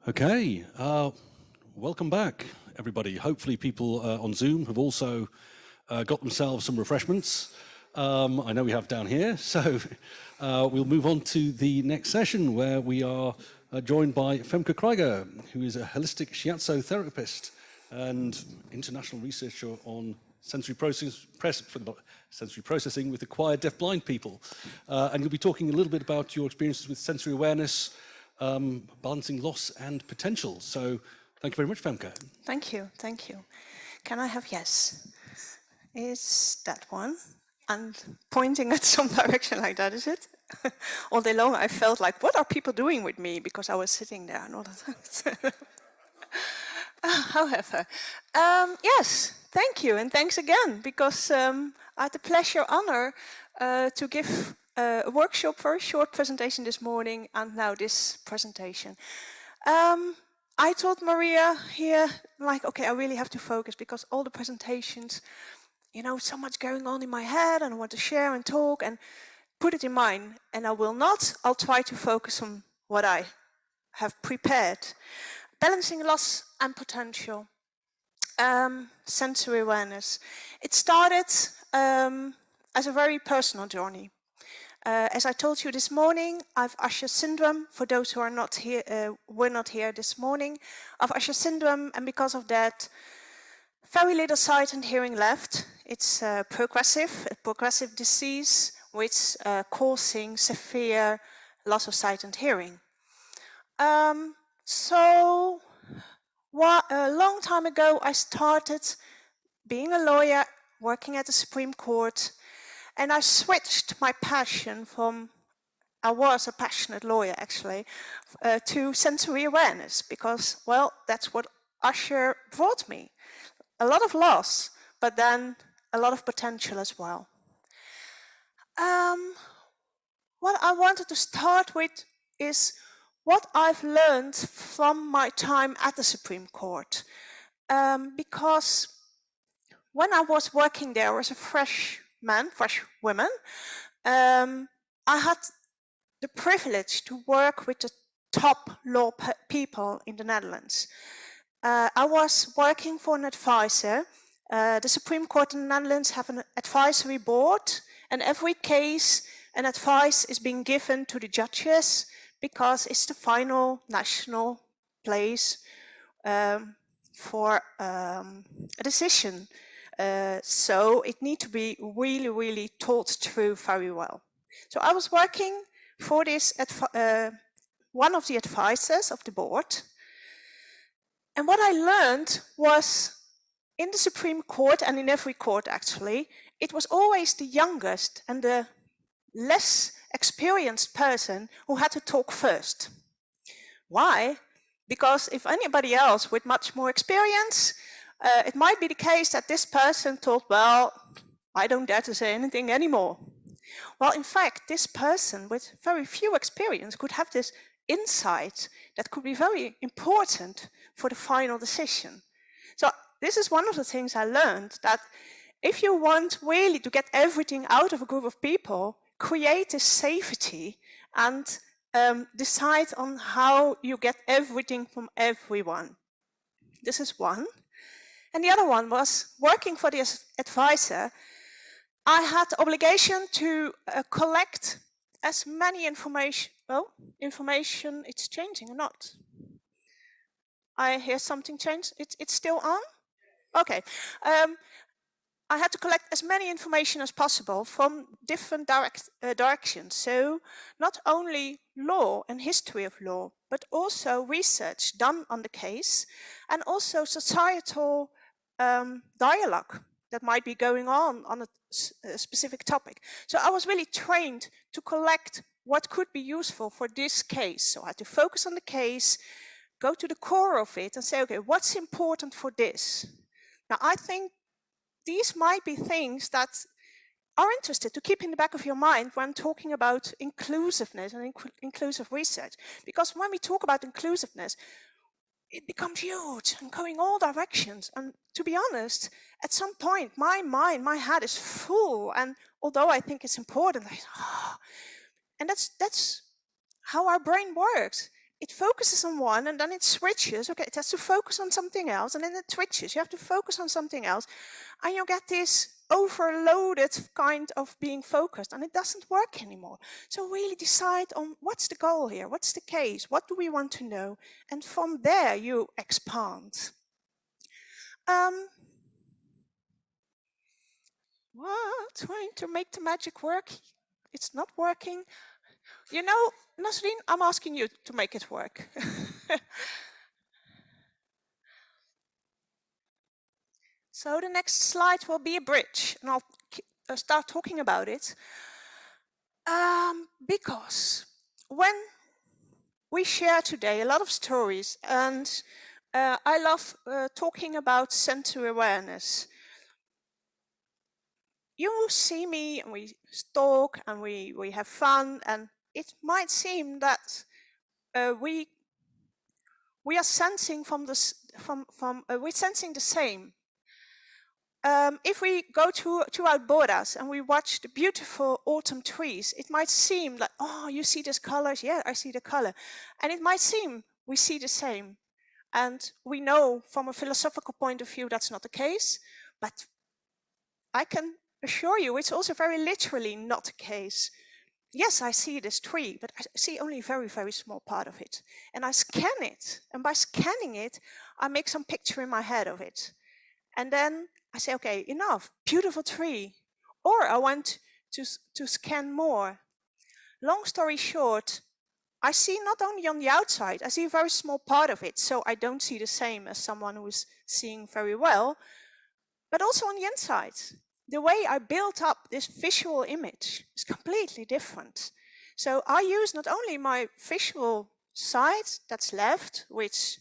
Okay, welcome back, everybody. Hopefully people on Zoom have also got themselves some refreshments. I know we have down here, so we'll move on to the next session where we are joined by Femke Krijger, who is a holistic shiatsu therapist and international researcher on sensory processing with acquired deaf-blind people. And you'll be talking a little bit about your experiences with sensory awareness, balancing loss and potential. So thank you very much, Femke. Thank you, thank you. Can I have yes? Is that one? And pointing at some direction like that, is it? All day long I felt like, what are people doing with me? Because I was sitting there and all that. However, yes, thank you and thanks again, because I had the pleasure, honor to give a workshop, very short presentation this morning, and now this presentation. I told Maria here, like, okay, I really have to focus because all the presentations, you know, so much going on in my head and I want to share and talk and put it in mind, and I will not. I'll try to focus on what I have prepared. Balancing loss and potential. Sensory awareness. It started as a very personal journey. As I told you this morning, I have Usher syndrome. For those who are not here, were not here this morning, I have Usher syndrome, and because of that, very little sight and hearing left. It's a progressive disease, which causing severe loss of sight and hearing. So, a long time ago, I started being a lawyer, working at the Supreme Court. And I switched my passion from, I was a passionate lawyer actually, to sensory awareness because, well, that's what Usher brought me. A lot of loss, but then a lot of potential as well. What I wanted to start with is what I've learned from my time at the Supreme Court. Because when I was working there as a fresh woman, I had the privilege to work with the top law people in the Netherlands. I was working for an advisor. The Supreme Court in the Netherlands have an advisory board, and every case an advice is being given to the judges because it's the final national place for a decision. So it needs to be really, really thought through very well. So I was working for this, one of the advisors of the board. And what I learned was in the Supreme Court, and in every court actually, it was always the youngest and the less experienced person who had to talk first. Why? Because if anybody else with much more experience, it might be the case that this person thought, well, I don't dare to say anything anymore. Well, in fact, this person with very few experience could have this insight that could be very important for the final decision. So this is one of the things I learned, that if you want really to get everything out of a group of people, create a safety and decide on how you get everything from everyone. This is one. And the other one was working for the advisor. I had the obligation to collect as many information. Oh, information, it's changing or not? I hear something change. It's still on? Okay. I had to collect as many information as possible from different directions. So not only law and history of law, but also research done on the case, and also societal dialogue that might be going on a specific topic. So I was really trained to collect what could be useful for this case. So I had to focus on the case, go to the core of it and say, okay, what's important for this? Now, I think these might be things that are interested to keep in the back of your mind when talking about inclusiveness and inclusive research. Because when we talk about inclusiveness, it becomes huge and going all directions. And to be honest, at some point, my mind, my head is full. And although I think it's important, and that's how our brain works. it focuses on one and then it switches. Okay, it has to focus on something else and then it switches. You have to focus on something else and you get this overloaded kind of being focused and it doesn't work anymore. So really decide on what's the goal here, what's the case, what do we want to know, and from there you expand. Trying to make the magic work. It's not working. You know, Nasreen, I'm asking you to make it work. So the next slide will be a bridge, and I'll start talking about it. Because when we share today a lot of stories, and I love talking about sensory awareness. You see me, and we talk, and we have fun, and it might seem that we are sensing we're sensing the same. If we go to our bodas and we watch the beautiful autumn trees, it might seem like, oh, you see these colors? Yeah, I see the color. And it might seem we see the same. And we know from a philosophical point of view that's not the case, but I can assure you it's also very literally not the case. Yes, I see this tree, but I see only a very, very small part of it. And I scan it. And by scanning it, I make some picture in my head of it. And then I say, okay, enough, beautiful tree. Or I want to scan more. Long story short, I see not only on the outside, I see a very small part of it. So I don't see the same as someone who is seeing very well, but also on the inside. The way I built up this visual image is completely different. So I use not only my visual side that's left, which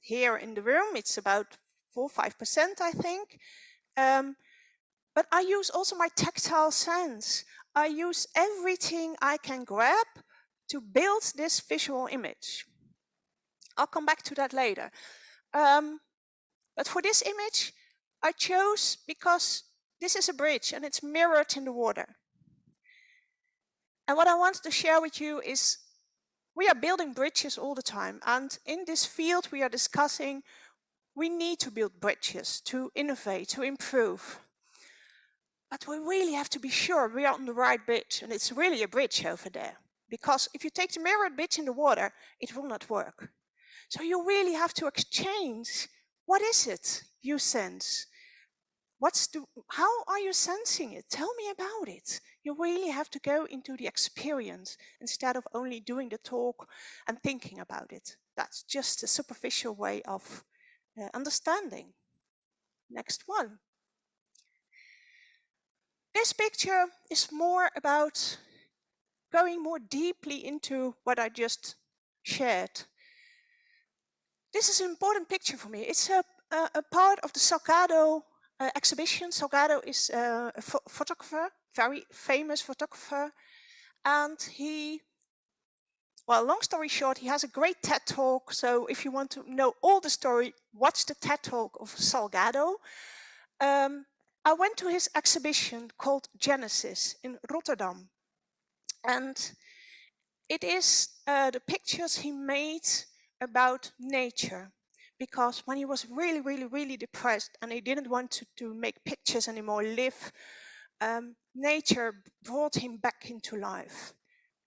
here in the room, it's about 4 or 5%, I think. But I use also my tactile sense. I use everything I can grab to build this visual image. I'll come back to that later. But for this image, I chose because this is a bridge and it's mirrored in the water. And what I wanted to share with you is we are building bridges all the time. And in this field, we are discussing we need to build bridges to innovate, to improve. But we really have to be sure we are on the right bridge. And it's really a bridge over there. Because if you take the mirrored bridge in the water, it will not work. So you really have to exchange. What is it you sense? How are you sensing it? Tell me about it. You really have to go into the experience instead of only doing the talk and thinking about it. That's just a superficial way of understanding. Next one. This picture is more about going more deeply into what I just shared. This is an important picture for me. It's a part of the Salgado exhibition. Salgado is a photographer, very famous photographer. And long story short, he has a great TED Talk. So if you want to know all the story, watch the TED Talk of Salgado. I went to his exhibition called Genesis in Rotterdam. And it is the pictures he made about nature. Because when he was really, really, really depressed and he didn't want to make pictures anymore, nature brought him back into life.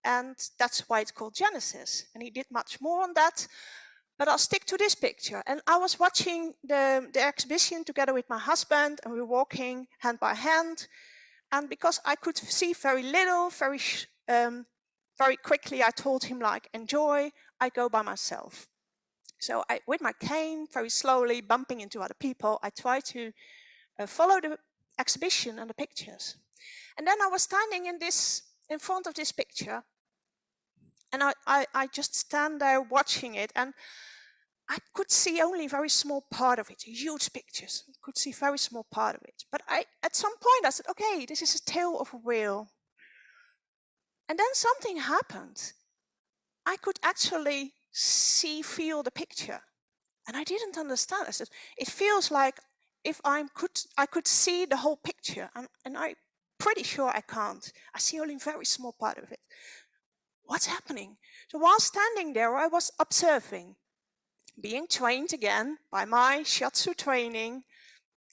And that's why it's called Genesis. And he did much more on that. But I'll stick to this picture. And I was watching the exhibition together with my husband, and we were walking hand by hand. And because I could see very little, very quickly, I told him, like, enjoy, I go by myself. So with my cane, very slowly, bumping into other people, I tried to follow the exhibition and the pictures. And then I was standing in front of this picture, and I just stand there watching it, and I could see only a very small part of it, huge pictures. I could see a very small part of it. But at some point I said, okay, this is a tail of a whale. And then something happened. I could actually feel the picture. And I didn't understand. I said, it feels like if I could see the whole picture. And I'm pretty sure I can't. I see only a very small part of it. What's happening? So while standing there, I was observing, being trained again by my shiatsu training,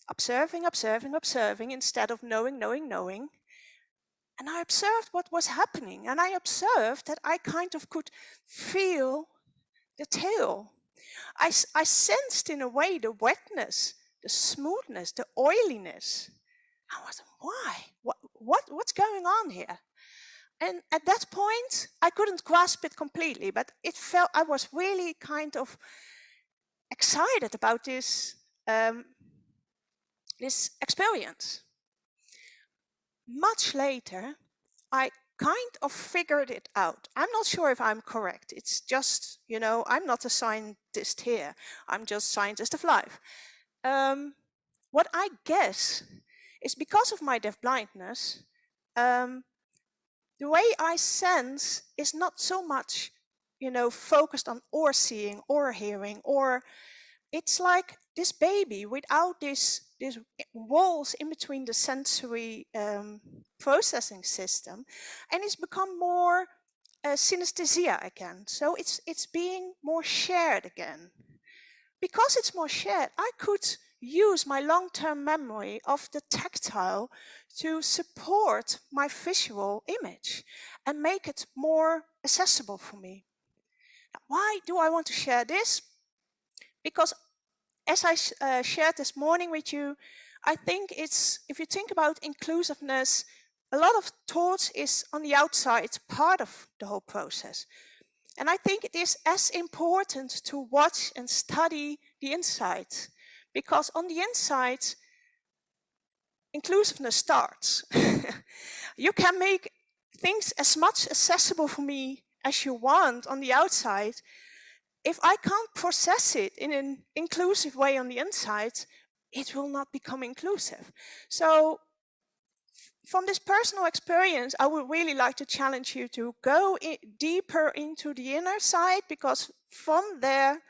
observing, observing, observing, instead of knowing, knowing, knowing. And I observed what was happening, and I observed that I kind of could feel the tail. I sensed in a way the wetness, the smoothness, the oiliness. I was, why? What's going on here? And at that point, I couldn't grasp it completely, but it felt I was really kind of excited about this this experience. Much later, I kind of figured it out. I'm not sure if I'm correct. It's just, I'm not a scientist here. I'm just scientist of life. What I guess is because of my deafblindness, the way I sense is not so much, focused on or seeing or hearing, or it's like this baby without these walls in between the sensory processing system, and it's become more synesthesia again. So it's being more shared again. Because it's more shared, I could use my long-term memory of the tactile to support my visual image and make it more accessible for me. Now, why do I want to share this? Because as I shared this morning with you, I think if you think about inclusiveness, a lot of thought is on the outside, it's part of the whole process. And I think it is as important to watch and study the inside, because on the inside, inclusiveness starts. You can make things as much accessible for me as you want on the outside. If I can't process it in an inclusive way on the inside, it will not become inclusive. So from this personal experience, I would really like to challenge you to go deeper into the inner side, because from there,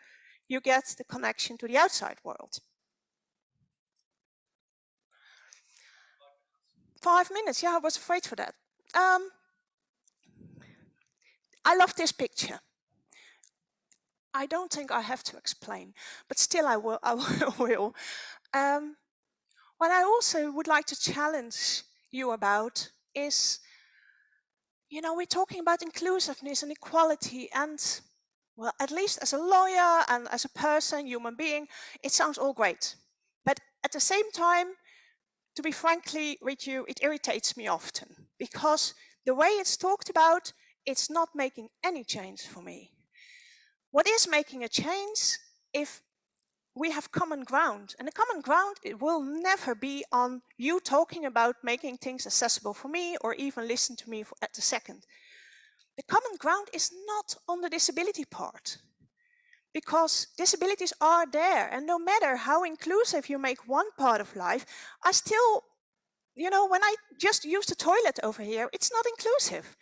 you get the connection to the outside world. 5 minutes, yeah, I was afraid for that. I love this picture. I don't think I have to explain, but still I will. What I also would like to challenge you about is, we're talking about inclusiveness and equality, and, well, at least as a lawyer and as a person, human being, it sounds all great. But at the same time, to be frankly with you, it irritates me often, because the way it's talked about, it's not making any change for me. What is making a change if we have common ground? And the common ground, it will never be on you talking about making things accessible for me or even listen to me at the second. The common ground is not on the disability part, because disabilities are there, and no matter how inclusive you make one part of life, I still, when I just use the toilet over here, it's not inclusive.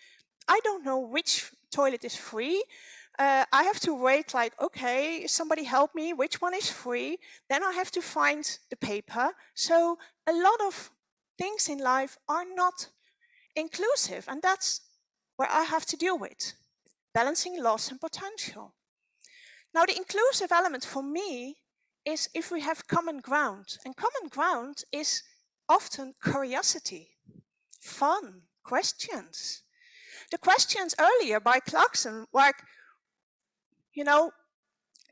I don't know which toilet is free. I have to wait, like, okay, somebody help me, which one is free? Then I have to find the paper. So a lot of things in life are not inclusive, and that's where I have to deal with, balancing loss and potential. Now, the inclusive element for me is if we have common ground, and common ground is often curiosity, fun, questions. The questions earlier by Clarkson were,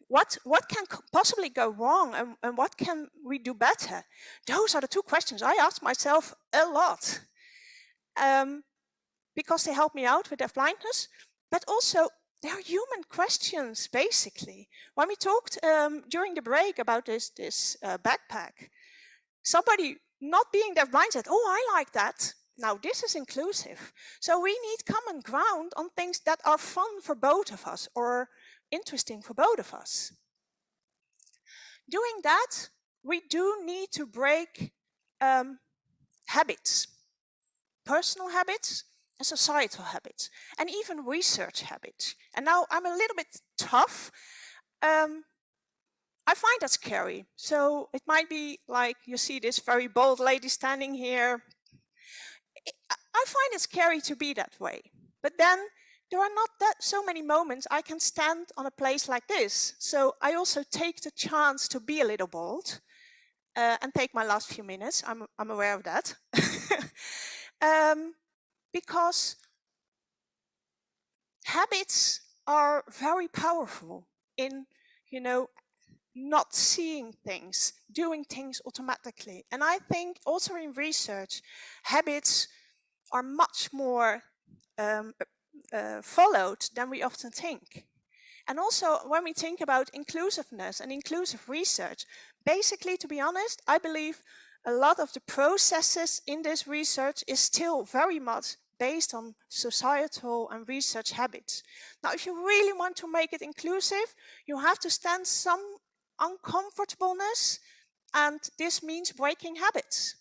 what can possibly go wrong, and what can we do better? Those are the two questions I ask myself a lot, because they help me out with deafblindness, but also they are human questions, basically. When we talked during the break about this backpack, somebody not being deafblind said, oh, I like that. Now, this is inclusive. So we need common ground on things that are fun for both of us or interesting for both of us. Doing that, we do need to break habits, personal habits and societal habits, and even research habits. And now I'm a little bit tough. I find that scary. So it might be like you see this very bold lady standing here. I find it scary to be that way. But then there are not that so many moments I can stand on a place like this. So I also take the chance to be a little bold and take my last few minutes. I'm aware of that. Because habits are very powerful in, you know, not seeing things, doing things automatically. And I think also in research, habits are much more followed than we often think. And also when we think about inclusiveness and inclusive research, basically, to be honest, I believe a lot of the processes in this research is still very much based on societal and research habits. Now, if you really want to make it inclusive, you have to stand some uncomfortableness, and this means breaking habits.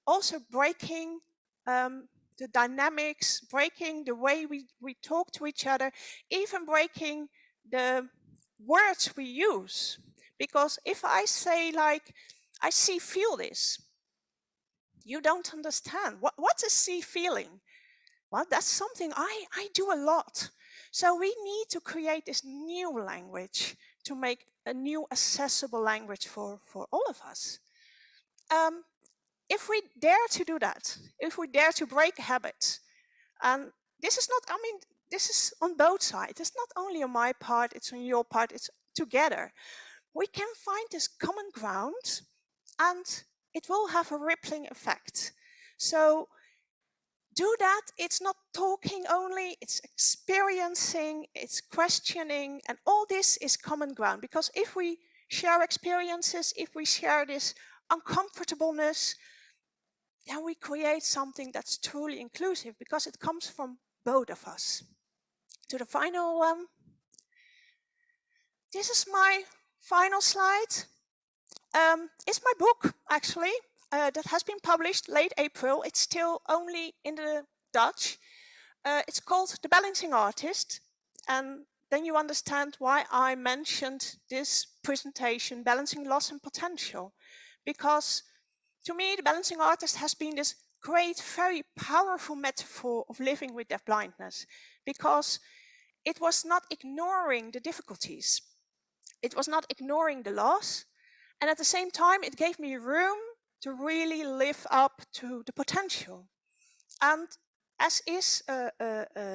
Also breaking the dynamics, breaking the way we talk to each other, even breaking the words we use. Because if I say like, I see, feel this, you don't understand. What is see, feeling? Well, that's something I do a lot. So we need to create this new language to make a new accessible language for all of us. If we dare to do that, if we dare to break habits, and this is not, I mean, this is on both sides. It's not only on my part, it's on your part, it's together. We can find this common ground and it will have a rippling effect. So do that. It's not talking only, it's experiencing, it's questioning, and all this is common ground. Because if we share experiences, if we share this uncomfortableness, then we create something that's truly inclusive because it comes from both of us. To the final one. This is my final slide. It's my book, actually, that has been published late April. It's still only in the Dutch. It's called The Balancing Artist. And then you understand why I mentioned this presentation, Balancing Loss and Potential. Because to me, The Balancing Artist has been this great, very powerful metaphor of living with deafblindness. Because it was not ignoring the difficulties. It was not ignoring the loss. And at the same time, it gave me room to really live up to the potential. And as is a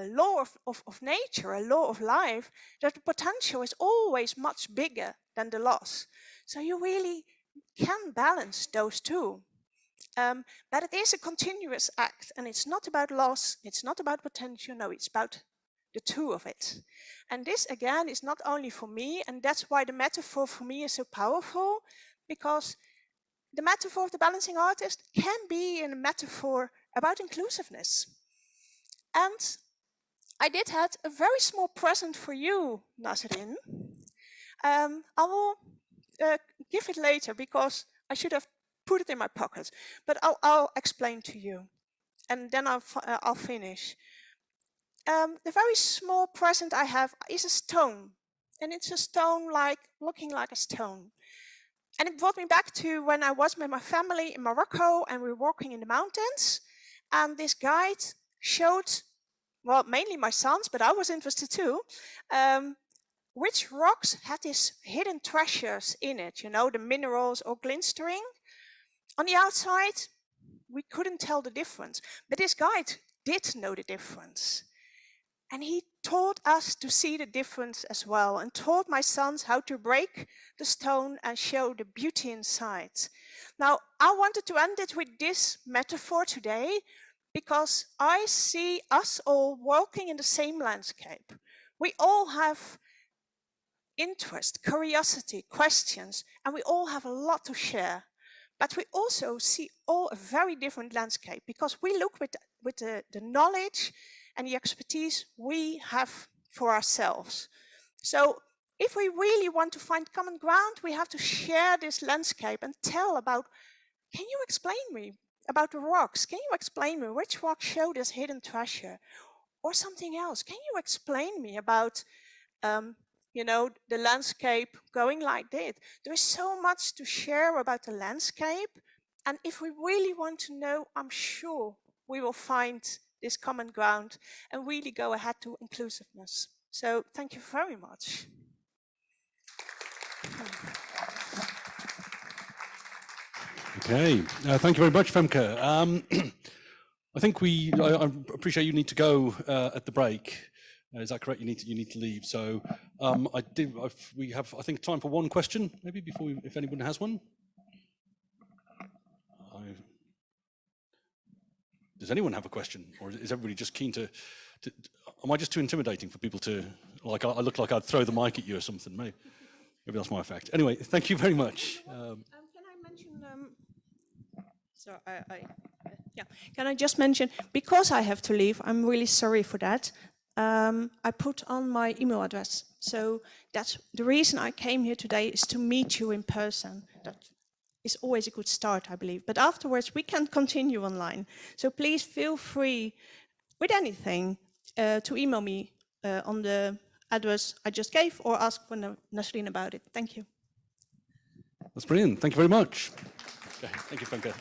law of nature, a law of life, that the potential is always much bigger than the loss. So you really can balance those two. But it is a continuous act, and it's not about loss, it's not about potential, no, it's about the two of it. And this, again, is not only for me, and that's why the metaphor for me is so powerful, because the metaphor of the balancing artist can be a metaphor about inclusiveness. And I did have a very small present for you, Nazrin. I will give it later because I should have put it in my pocket, but I'll explain to you, and then I'll finish. The very small present I have is a stone, and it's a stone looking like a stone. And it brought me back to when I was with my family in Morocco and we were walking in the mountains. And this guide showed, well, mainly my sons, but I was interested too, which rocks had these hidden treasures in it, you know, the minerals or glistering. On the outside, we couldn't tell the difference, but this guide did know the difference. And he taught us to see the difference as well, and taught my sons how to break the stone and show the beauty inside. Now, I wanted to end it with this metaphor today, because I see us all walking in the same landscape. We all have interest, curiosity, questions, and we all have a lot to share. But we also see all a very different landscape, because we look with the knowledge and the expertise we have for ourselves. So if we really want to find common ground, we have to share this landscape and tell about, can you explain me about the rocks? Can you explain me which rocks show this hidden treasure? Or something else. Can you explain me about, you know, the landscape going like this? There is so much to share about the landscape. And if we really want to know, I'm sure we will find this common ground and really go ahead to inclusiveness. So thank you very much. Okay, thank you very much, Femke. I think I appreciate you need to go at the break. Is that correct? You need to leave. So we have, I think, time for one question, maybe before if anyone has one. Does anyone have a question, or is everybody just keen to? Am I just too intimidating for people to like? I look like I'd throw the mic at you or something. Maybe that's my effect. Anyway, thank you very much. Can I mention? Can I just mention, because I have to leave, I'm really sorry for that. I put on my email address. So that's the reason I came here today, is to meet you in person. That is always a good start, I believe. But afterwards, we can continue online. So please feel free with anything to email me on the address I just gave, or ask for Nasreen about it. Thank you. That's brilliant. Thank you very much. Okay, thank you, Femke.